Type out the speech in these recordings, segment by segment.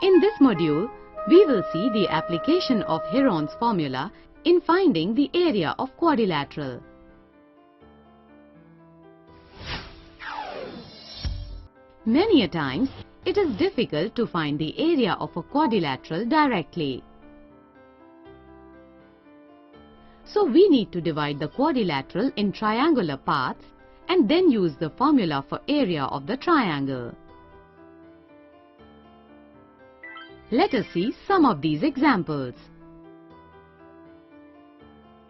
In this module, we will see the application of Heron's formula in finding the area of quadrilateral. Many a times, it is difficult to find the area of a quadrilateral directly. So we need to divide the quadrilateral in triangular parts and then use the formula for area of the triangle. Let us see some of these examples.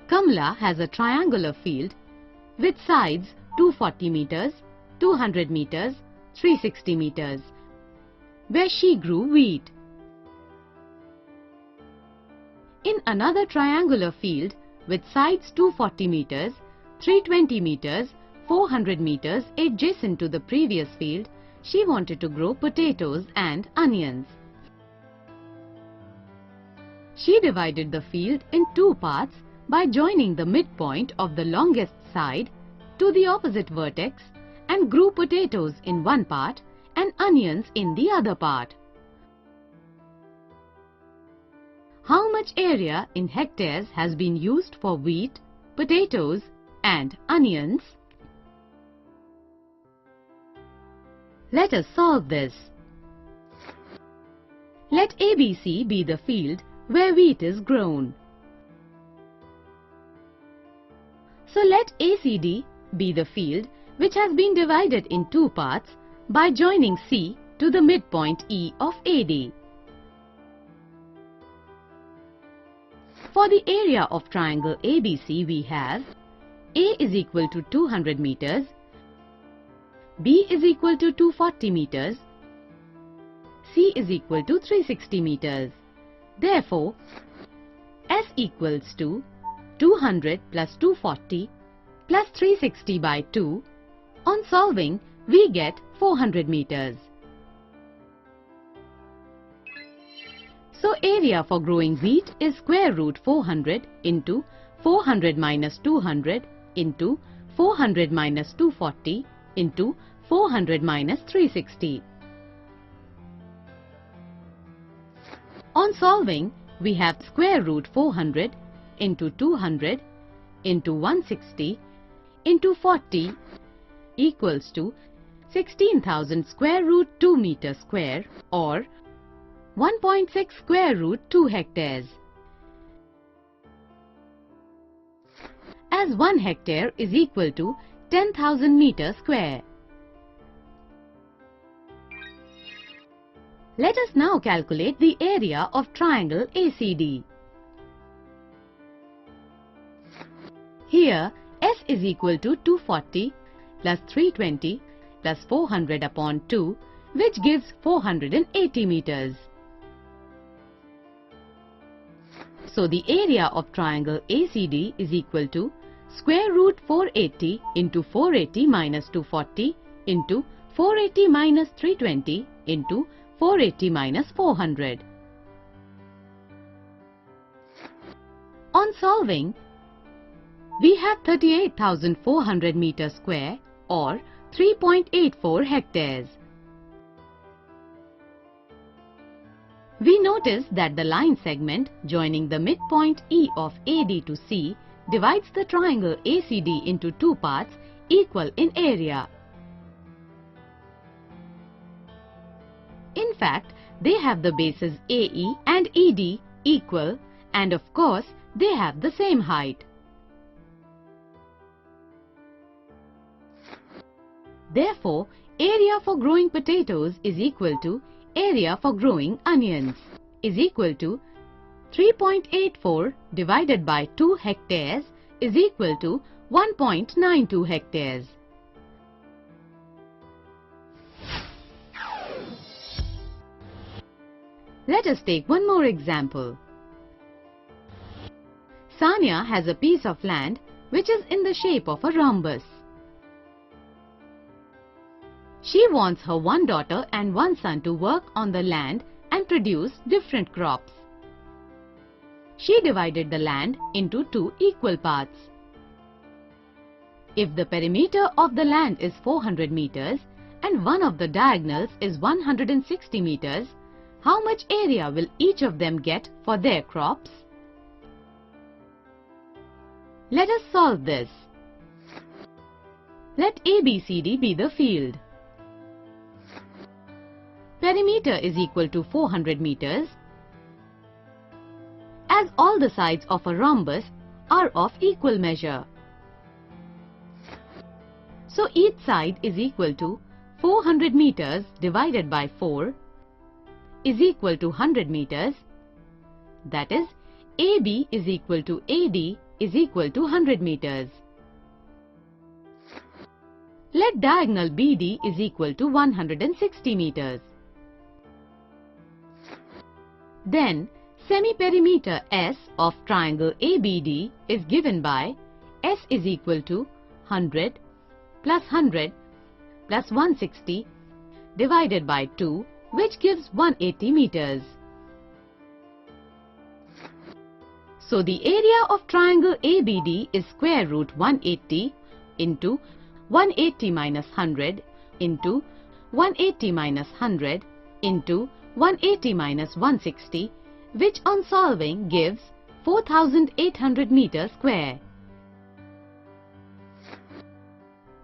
Kamala has a triangular field with sides 240 meters, 200 meters, 360 meters, where she grew wheat. In another triangular field with sides 240 meters, 320 meters, 400 meters adjacent to the previous field, she wanted to grow potatoes and onions. She divided the field in two parts by joining the midpoint of the longest side to the opposite vertex and grew potatoes in one part and onions in the other part. How much area in hectares has been used for wheat, potatoes and onions? Let us solve this. Let ABC be the field where wheat is grown. So let ACD be the field which has been divided in two parts by joining C to the midpoint E of AD. For the area of triangle ABC, we have A is equal to 200 meters, B is equal to 240 meters, C is equal to 360 meters. Therefore, S equals to 200 plus 240 plus 360 by 2. On solving, we get 400 meters. So area for growing wheat is square root 400 into 400 minus 200 into 400 minus 240 into 400 minus 360. On solving, we have square root 400 into 200 into 160 into 40 equals to 16,000 square root 2 meter square or 1.6 square root 2 hectares. As 1 hectare is equal to 10,000 meters square. Let us now calculate the area of triangle ACD. Here, S is equal to 240 plus 320 plus 400 upon 2, which gives 480 meters. So the area of triangle ACD is equal to square root 480 into 480 minus 240 into 480 minus 320 into 480 minus 400. On solving, we have 38,400 meters square or 3.84 hectares. We notice that the line segment joining the midpoint E of AD to C divides the triangle ACD into two parts equal in area. In fact, they have the bases AE and ED equal and of course they have the same height. Therefore, area for growing potatoes is equal to area for growing onions is equal to 3.84 divided by 2 hectares is equal to 1.92 hectares. Let us take one more example. Sanya has a piece of land which is in the shape of a rhombus. She wants her one daughter and one son to work on the land and produce different crops. She divided the land into two equal parts. If the perimeter of the land is 400 meters and one of the diagonals is 160 meters, How much area will each of them get for their crops? Let us solve this. Let ABCD be the field. Perimeter is equal to 400 meters. As all the sides of a rhombus are of equal measure, so each side is equal to 400 meters divided by 4 is equal to 100 meters. That is, AB is equal to AD is equal to 100 meters. Let diagonal BD is equal to 160 meters. Then, semi-perimeter S of triangle ABD is given by S is equal to 100 plus 100 plus 160 divided by 2, which gives 180 meters. So the area of triangle ABD is square root 180 into 180 minus 100 into 180 minus 100 into 180 minus 160, which on solving gives 4800 meters square.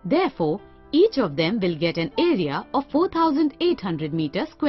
Therefore, each of them will get an area of 4800 meters square.